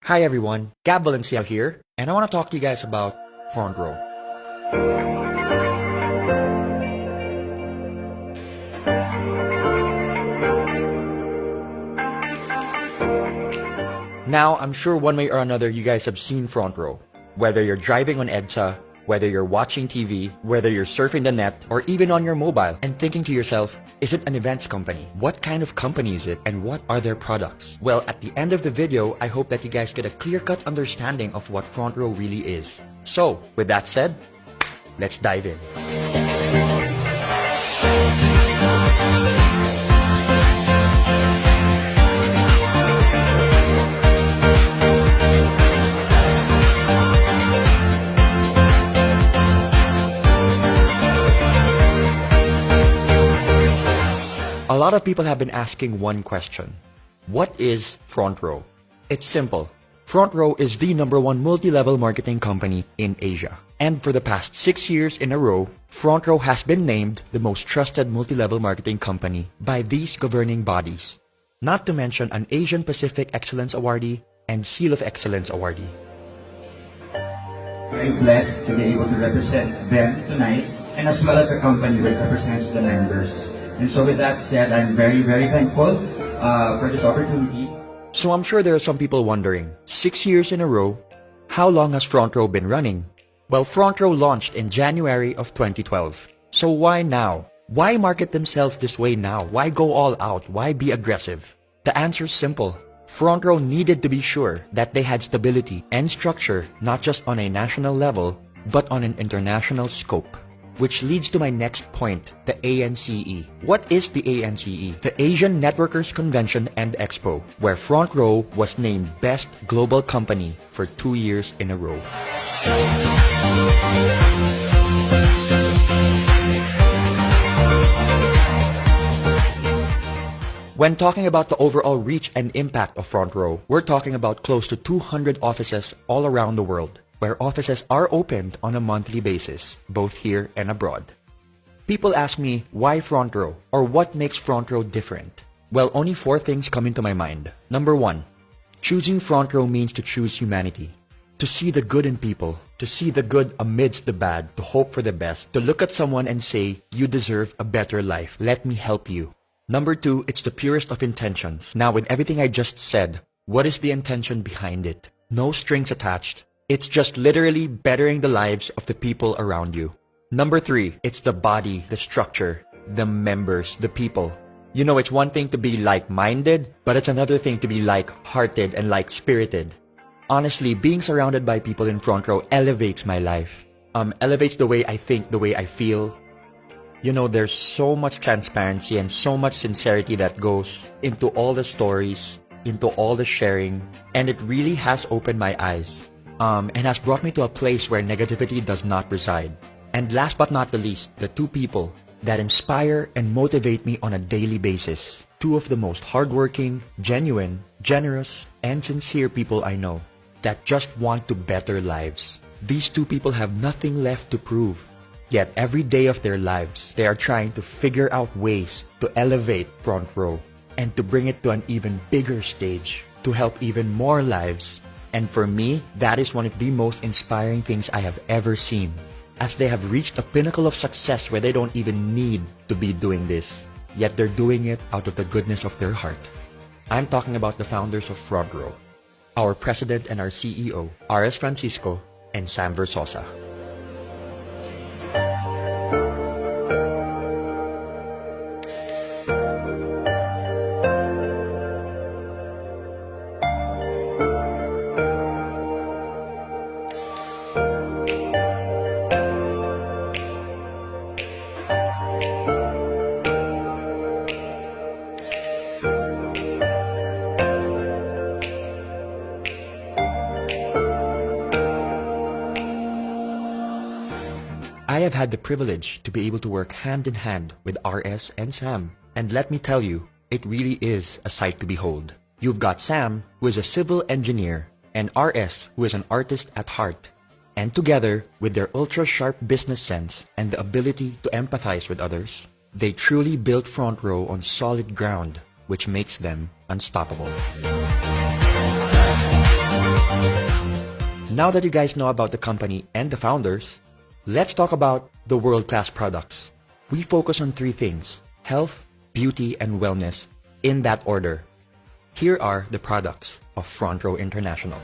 Hi everyone, Gab Valenciano here, and I want to talk to you guys about front row. Now, I'm sure one way or another you guys have seen front row. Whether you're driving on EDSA, whether you're watching TV, whether you're surfing the net, or even on your mobile, and thinking to yourself, is it an events company? What kind of company is it, and what are their products? Well, at the end of the video, I hope that you guys get a clear-cut understanding of what front row really is. So, with that said, let's dive in. A lot of people have been asking one question. What is front row? It's simple. Front row is the #1 multi-level marketing company in Asia. And for the past 6 years in a row, front row has been named the most trusted multi-level marketing company by these governing bodies. Not to mention an Asian Pacific Excellence Awardee and Seal of Excellence Awardee. Very blessed to be able to represent them tonight, and as well as the company which represents the members. And so with that said, I'm very, very thankful for this opportunity. So I'm sure there are some people wondering, 6 years in a row, how long has front row been running? Well, front row launched in January of 2012. So why now? Why market themselves this way now? Why go all out? Why be aggressive? The answer is simple. Front row needed to be sure that they had stability and structure not just on a national level, but on an international scope. Which leads to my next point, the ANCE. What is the ANCE? The Asian Networkers Convention and Expo, where front row was named Best Global Company for 2 years in a row. When talking about the overall reach and impact of front row, we're talking about close to 200 offices all around the world, where offices are opened on a monthly basis, both here and abroad. People ask me, why front row? Or what makes front row different? Well, only 4 things come into my mind. Number 1, choosing front row means to choose humanity. To see the good in people, to see the good amidst the bad, to hope for the best, to look at someone and say, you deserve a better life, let me help you. Number 2, it's the purest of intentions. Now, with everything I just said, what is the intention behind it? No strings attached. It's just literally bettering the lives of the people around you. Number 3, it's the body, the structure, the members, the people. You know, it's one thing to be like-minded, but it's another thing to be like-hearted and like-spirited. Honestly, being surrounded by people in front row elevates my life. Elevates the way I think, the way I feel. You know, there's so much transparency and so much sincerity that goes into all the stories, into all the sharing, and it really has opened my eyes. And has brought me to a place where negativity does not reside. And last but not the least, the 2 people that inspire and motivate me on a daily basis. 2 of the most hardworking, genuine, generous, and sincere people I know that just want to better lives. These 2 people have nothing left to prove. Yet every day of their lives, they are trying to figure out ways to elevate front row and to bring it to an even bigger stage to help even more lives. And for me, that is one of the most inspiring things I have ever seen, as they have reached a pinnacle of success where they don't even need to be doing this, yet they're doing it out of the goodness of their heart. I'm talking about the founders of Front Row, our president and our CEO, R.S. Francisco and Sam Versosa. I have had the privilege to be able to work hand in hand with RS and Sam. And let me tell you, it really is a sight to behold. You've got Sam, who is a civil engineer, and RS, who is an artist at heart. And together, with their ultra-sharp business sense and the ability to empathize with others, they truly built Front Row on solid ground, which makes them unstoppable. Now that you guys know about the company and the founders, let's talk about the world-class products. We focus on three things: health, beauty, and wellness, in that order. Here are the products of Front Row International.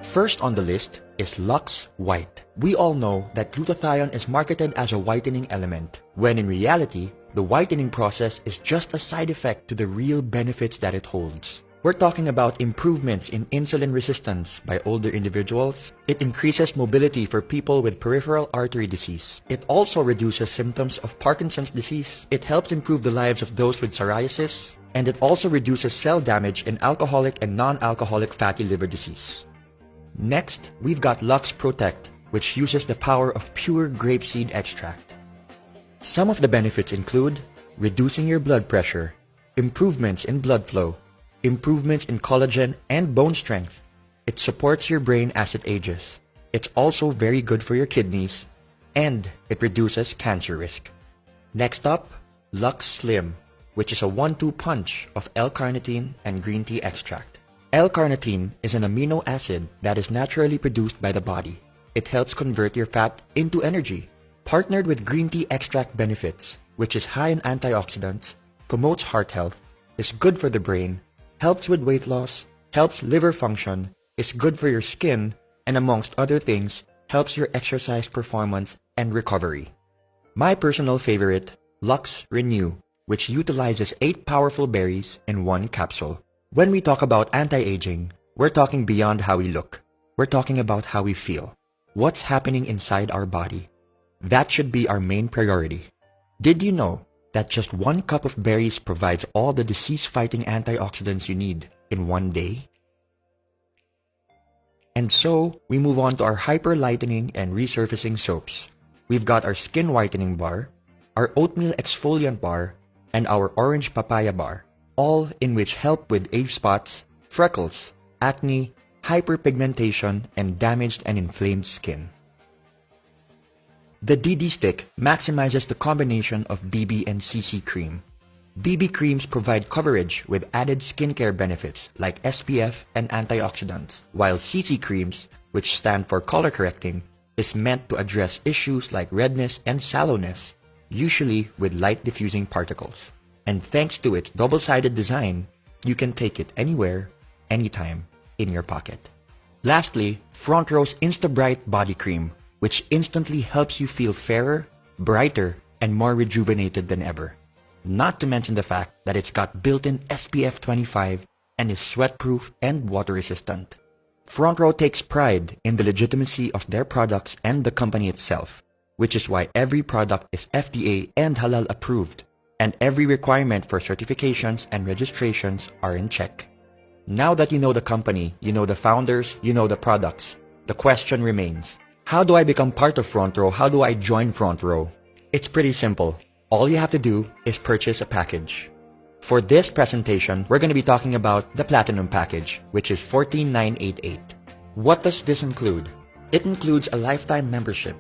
First on the list is Lux White. We all know that glutathione is marketed as a whitening element, when in reality, the whitening process is just a side effect to the real benefits that it holds. We're talking about improvements in insulin resistance by older individuals. It increases mobility for people with peripheral artery disease. It also reduces symptoms of Parkinson's disease. It helps improve the lives of those with psoriasis. And it also reduces cell damage in alcoholic and non-alcoholic fatty liver disease. Next, we've got Lux Protect, which uses the power of pure grapeseed extract. Some of the benefits include reducing your blood pressure, improvements in blood flow, improvements in collagen and bone strength. It supports your brain as it ages. It's also very good for your kidneys, and it reduces cancer risk. Next up, Lux Slim, which is a 1-2 punch of L-carnitine and green tea extract. L-carnitine is an amino acid that is naturally produced by the body. It helps convert your fat into energy. Partnered with green tea extract benefits, which is high in antioxidants, promotes heart health, is good for the brain, helps with weight loss, helps liver function, is good for your skin, and amongst other things, helps your exercise performance and recovery. My personal favorite, Lux Renew, which utilizes 8 powerful berries in 1 capsule. When we talk about anti-aging, we're talking beyond how we look. We're talking about how we feel. What's happening inside our body? That should be our main priority. Did you know that just 1 cup of berries provides all the disease-fighting antioxidants you need in 1 day? And so, we move on to our hyper-lightening and resurfacing soaps. We've got our skin whitening bar, our oatmeal exfoliant bar, and our orange papaya bar, all in which help with age spots, freckles, acne, hyperpigmentation, and damaged and inflamed skin. The DD Stick maximizes the combination of BB and CC cream. BB creams provide coverage with added skincare benefits like SPF and antioxidants, while CC creams, which stand for color correcting, is meant to address issues like redness and sallowness, usually with light diffusing particles. And thanks to its double-sided design, you can take it anywhere, anytime, in your pocket. Lastly, Front Row's Insta Bright Body Cream, which instantly helps you feel fairer, brighter, and more rejuvenated than ever. Not to mention the fact that it's got built-in SPF 25 and is sweat-proof and water-resistant. Front Row takes pride in the legitimacy of their products and the company itself, which is why every product is FDA and halal approved, and every requirement for certifications and registrations are in check. Now that you know the company, you know the founders, you know the products, the question remains, how do I become part of Front Row? How do I join Front Row? It's pretty simple. All you have to do is purchase a package. For this presentation, we're going to be talking about the Platinum package, which is $14,988. What does this include? It includes a lifetime membership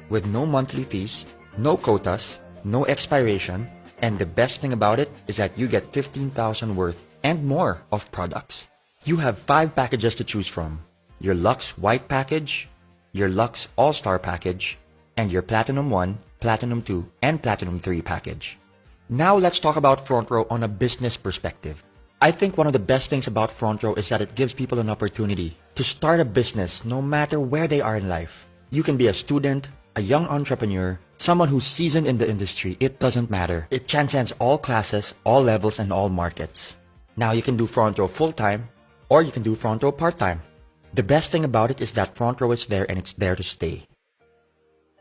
with no monthly fees, no quotas, no expiration, and the best thing about it is that you get 15,000 worth and more of products. You have 5 packages to choose from: your Lux White package, your Lux All-Star package, and your Platinum 1, Platinum 2, and Platinum 3 package. Now let's talk about Front Row on a business perspective. I think one of the best things about Front Row is that it gives people an opportunity to start a business no matter where they are in life. You can be a student, a young entrepreneur, someone who's seasoned in the industry. It doesn't matter. It transcends all classes, all levels, and all markets. Now you can do Front Row full-time, or you can do Front Row part-time. The best thing about it is that Front Row is there and it's there to stay.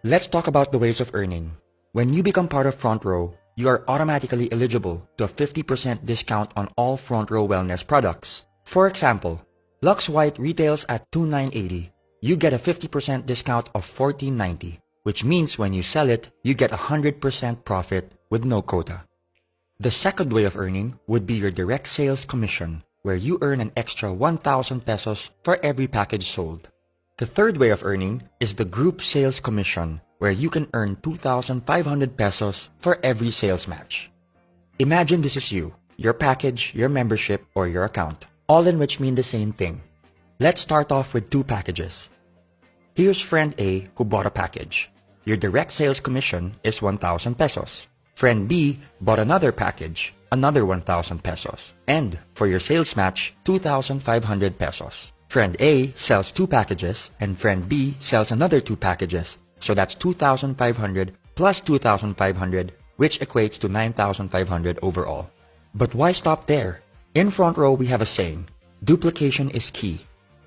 Let's talk about the ways of earning. When you become part of Front Row, you are automatically eligible to a 50% discount on all Front Row wellness products. For example, Lux White retails at $2,980. You get a 50% discount of $14.90, which means when you sell it, you get 100% profit with no quota. The second way of earning would be your direct sales commission. where you earn an extra 1,000 pesos for every package sold. The third way of earning is the group sales commission, where you can earn 2,500 pesos for every sales match. Imagine this is you, your package, your membership, or your account, all in which mean the same thing. Let's start off with two packages. Here's friend A who bought a package. Your direct sales commission is 1,000 pesos. Friend B bought another package, another 1,000 pesos. And for your sales match, 2,500 pesos. Friend A sells two packages and friend B sells another two packages. So that's 2,500 plus 2,500, which equates to 9,500 overall. But why stop there? In Front Row, we have a saying, duplication is key.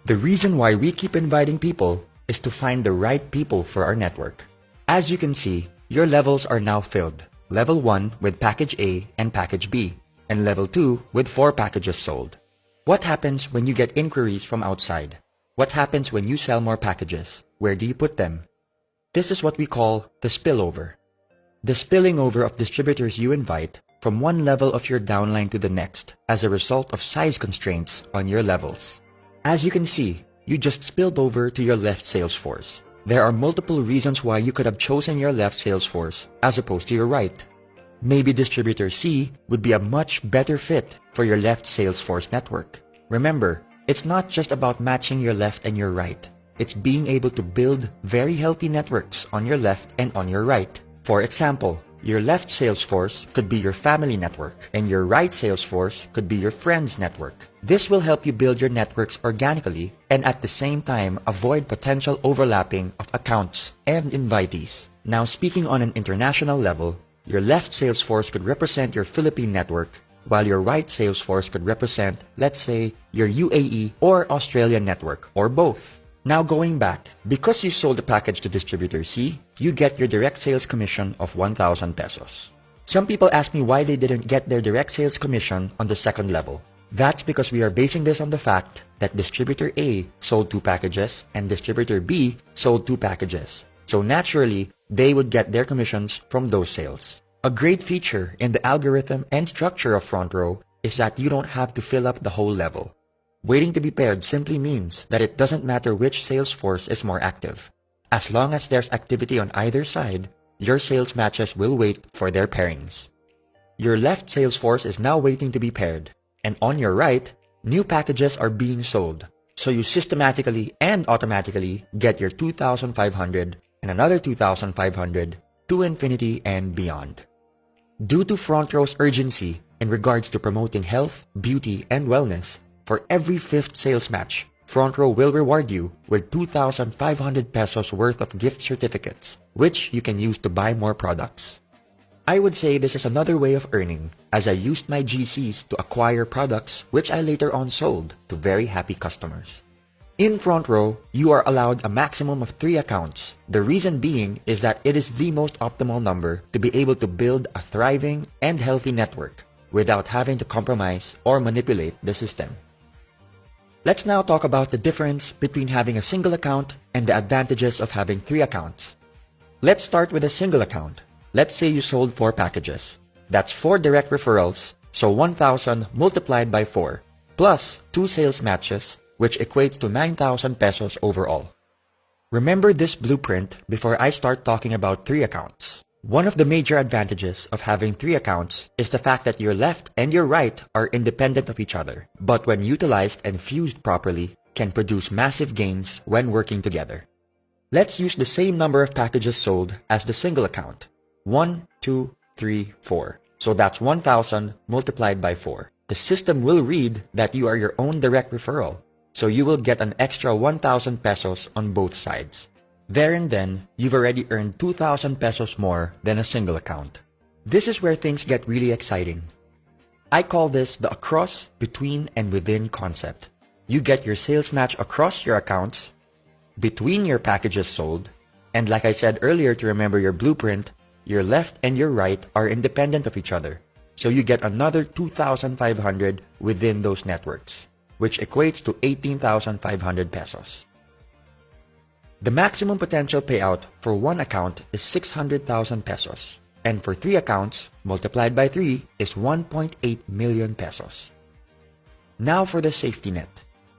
The reason why we keep inviting people is to find the right people for our network. As you can see, your levels are now filled. Level 1 with package A and package B, and level 2 with 4 packages sold. What happens when you get inquiries from outside? What happens when you sell more packages? Where do you put them? This is what we call the spillover. The spilling over of distributors you invite from one level of your downline to the next as a result of size constraints on your levels. As you can see, you just spilled over to your left sales force. There are multiple reasons why you could have chosen your left sales force as opposed to your right. Maybe distributor C would be a much better fit for your left sales force network. Remember, it's not just about matching your left and your right. It's being able to build very healthy networks on your left and on your right. For example, your left sales force could be your family network, and your right sales force could be your friends network. This will help you build your networks organically and at the same time avoid potential overlapping of accounts and invitees. Now, speaking on an international level, your left sales force could represent your Philippine network, while your right sales force could represent, let's say, your UAE or Australian network, or both. Now going back, because you sold the package to distributor C, you get your direct sales commission of 1,000 pesos. Some people ask me why they didn't get their direct sales commission on the second level. That's because we are basing this on the fact that distributor A sold 2 packages and distributor B sold 2 packages. So naturally, they would get their commissions from those sales. A great feature in the algorithm and structure of Front Row is that you don't have to fill up the whole level. Waiting to be paired simply means that it doesn't matter which sales force is more active. As long as there's activity on either side, your sales matches will wait for their pairings. Your left sales force is now waiting to be paired, and on your right, new packages are being sold. So you systematically and automatically get your 2,500 and another 2,500 to infinity and beyond. Due to Front Row's urgency in regards to promoting health, beauty, and wellness, for every 5th sales match, Front Row will reward you with 2,500 pesos worth of gift certificates, which you can use to buy more products. I would say this is another way of earning, as I used my GCs to acquire products which I later on sold to very happy customers. In Front Row, you are allowed a maximum of 3 accounts. The reason being is that it is the most optimal number to be able to build a thriving and healthy network without having to compromise or manipulate the system. Let's now talk about the difference between having a single account and the advantages of having 3 accounts. Let's start with a single account. Let's say you sold 4 packages. That's 4 direct referrals, so 1,000 multiplied by 4, plus 2 sales matches, which equates to 9,000 pesos overall. Remember this blueprint before I start talking about 3 accounts. One of the major advantages of having 3 accounts is the fact that your left and your right are independent of each other, but when utilized and fused properly, can produce massive gains when working together. Let's use the same number of packages sold as the single account. 1, 2, 3, 4. So that's 1,000 multiplied by 4. The system will read that you are your own direct referral, so you will get an extra 1,000 pesos on both sides. There and then, you've already earned 2,000 pesos more than a single account. This is where things get really exciting. I call this the across, between, and within concept. You get your sales match across your accounts, between your packages sold, and like I said earlier to remember your blueprint, your left and your right are independent of each other. So you get another 2,500 within those networks, which equates to 18,500 pesos. The maximum potential payout for one account is 600,000 pesos, and for 3 accounts, multiplied by 3, is 1.8 million pesos. Now for the safety net.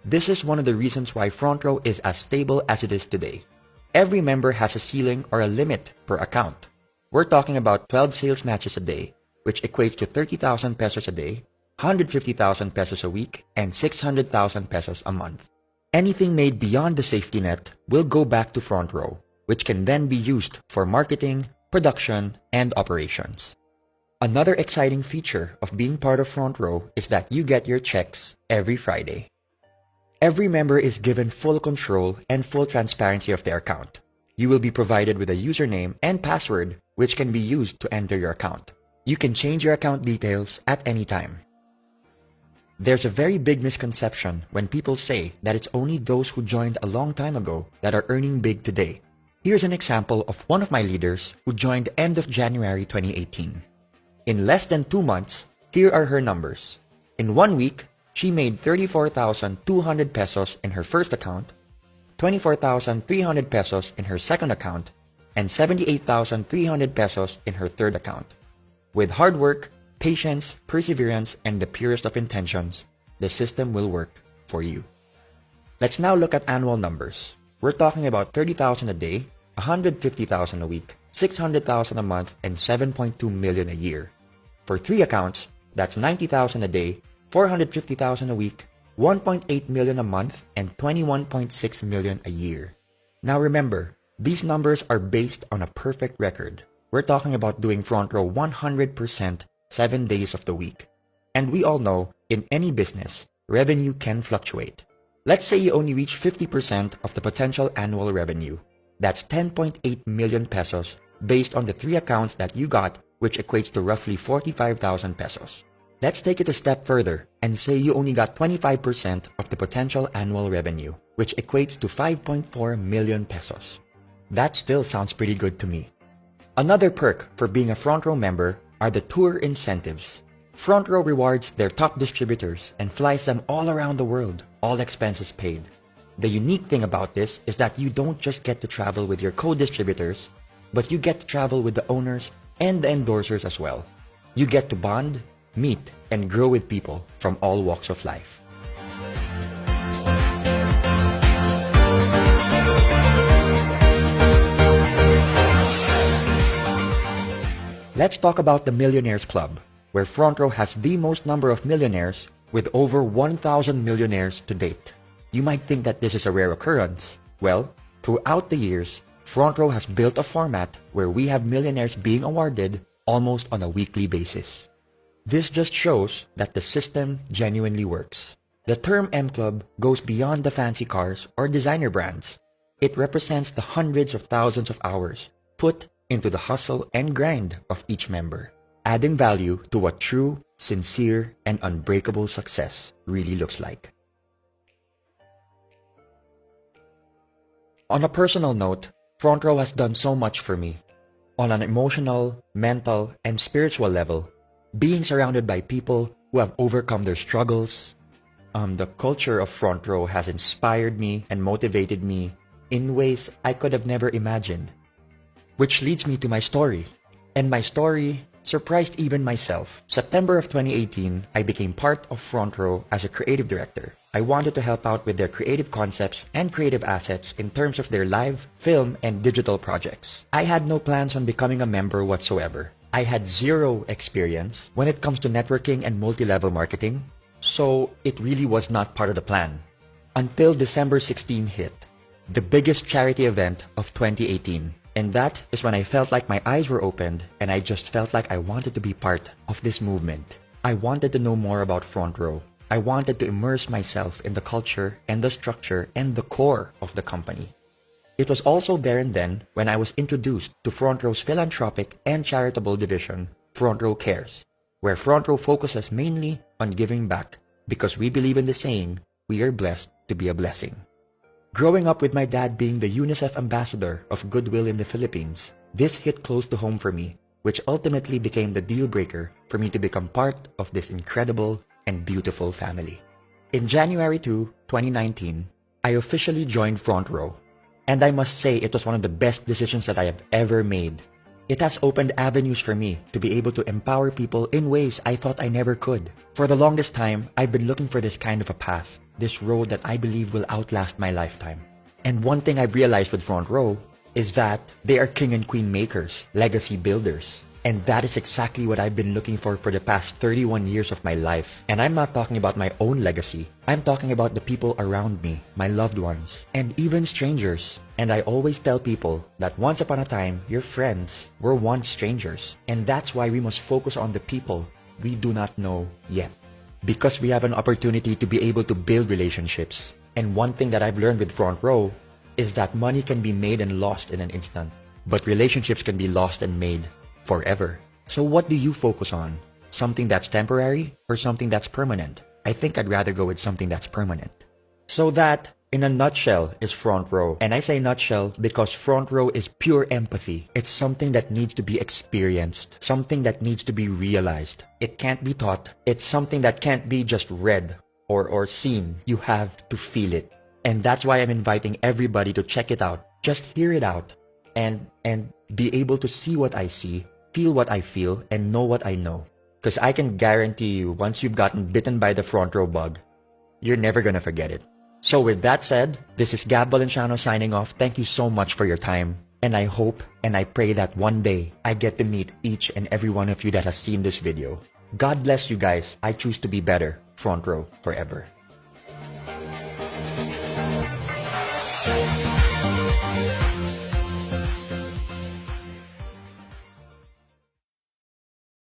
This is one of the reasons why Front Row is as stable as it is today. Every member has a ceiling or a limit per account. We're talking about 12 sales matches a day, which equates to 30,000 pesos a day, 150,000 pesos a week, and 600,000 pesos a month. Anything made beyond the safety net will go back to Front Row, which can then be used for marketing, production, and operations. Another exciting feature of being part of Front Row is that you get your checks every Friday. Every member is given full control and full transparency of their account. You will be provided with a username and password which can be used to enter your account. You can change your account details at any time. There's a very big misconception when people say that it's only those who joined a long time ago that are earning big today. Here's an example of one of my leaders who joined end of January 2018. In less than 2 months, here are her numbers. In 1 week, she made 34,200 pesos in her first account, 24,300 pesos in her second account, and 78,300 pesos in her third account. With hard work, patience, perseverance, and the purest of intentions, the system will work for you. Let's now look at annual numbers. We're talking about 30,000 a day, 150,000 a week, 600,000 a month, and 7.2 million a year. For 3 accounts, that's 90,000 a day, 450,000 a week, 1.8 million a month, and 21.6 million a year. Now remember, these numbers are based on a perfect record. We're talking about doing Front Row 100% 7 days of the week. And we all know, in any business, revenue can fluctuate. Let's say you only reach 50% of the potential annual revenue. That's 10.8 million pesos based on the 3 accounts that you got, which equates to roughly 45,000 pesos. Let's take it a step further and say you only got 25% of the potential annual revenue, which equates to 5.4 million pesos. That still sounds pretty good to me. Another perk for being a Front Row member are the tour incentives. Front Row rewards their top distributors and flies them all around the world, all expenses paid. The unique thing about this is that you don't just get to travel with your co-distributors, but you get to travel with the owners and the endorsers as well. You get to bond, meet, and grow with people from all walks of life. Let's talk about the Millionaires Club, where Front Row has the most number of millionaires with over 1,000 millionaires to date. You might think that this is a rare occurrence. Well, throughout the years, Front Row has built a format where we have millionaires being awarded almost on a weekly basis. This just shows that the system genuinely works. The term M Club goes beyond the fancy cars or designer brands. It represents the hundreds of thousands of hours put into the hustle and grind of each member, adding value to what true, sincere, and unbreakable success really looks like. On a personal note, Front Row has done so much for me. On an emotional, mental, and spiritual level, being surrounded by people who have overcome their struggles, the culture of Front Row has inspired me and motivated me in ways I could have never imagined. Which leads me to my story. And my story surprised even myself. September of 2018, I became part of Front Row as a creative director. I wanted to help out with their creative concepts and creative assets in terms of their live, film, and digital projects. I had no plans on becoming a member whatsoever. I had zero experience when it comes to networking and multi-level marketing, so it really was not part of the plan. Until December 16 hit, the biggest charity event of 2018. And that is when I felt like my eyes were opened and I just felt like I wanted to be part of this movement. I wanted to know more about Front Row. I wanted to immerse myself in the culture and the structure and the core of the company. It was also there and then when I was introduced to Front Row's philanthropic and charitable division, Front Row Cares, where Front Row focuses mainly on giving back because we believe in the saying, we are blessed to be a blessing. Growing up with my dad being the UNICEF ambassador of Goodwill in the Philippines, this hit close to home for me, which ultimately became the deal breaker for me to become part of this incredible and beautiful family. In January 2, 2019, I officially joined Front Row, and I must say it was one of the best decisions that I have ever made. It has opened avenues for me to be able to empower people in ways I thought I never could. For the longest time, I've been looking for this kind of a path, this road that I believe will outlast my lifetime. And one thing I've realized with Front Row is that they are king and queen makers, legacy builders. And that is exactly what I've been looking for the past 31 years of my life. And I'm not talking about my own legacy. I'm talking about the people around me, my loved ones, and even strangers. And I always tell people that once upon a time, your friends were once strangers. And that's why we must focus on the people we do not know yet. Because we have an opportunity to be able to build relationships. And one thing that I've learned with Front Row is that money can be made and lost in an instant. But relationships can be lost and made forever. So what do you focus on? Something that's temporary or something that's permanent? I think I'd rather go with something that's permanent. So that, in a nutshell, is Front Row. And I say nutshell because Front Row is pure empathy. It's something that needs to be experienced, something that needs to be realized. It can't be taught. It's something that can't be just read or seen. You have to feel it. And that's why I'm inviting everybody to check it out. Just hear it out and be able to see what I see, feel what I feel, and know what I know. Because I can guarantee you, once you've gotten bitten by the Front Row bug, you're never gonna forget it. So with that said, this is Gab Valenciano signing off. Thank you so much for your time. And I hope and I pray that one day I get to meet each and every one of you that has seen this video. God bless you guys. I choose to be better. Front Row forever.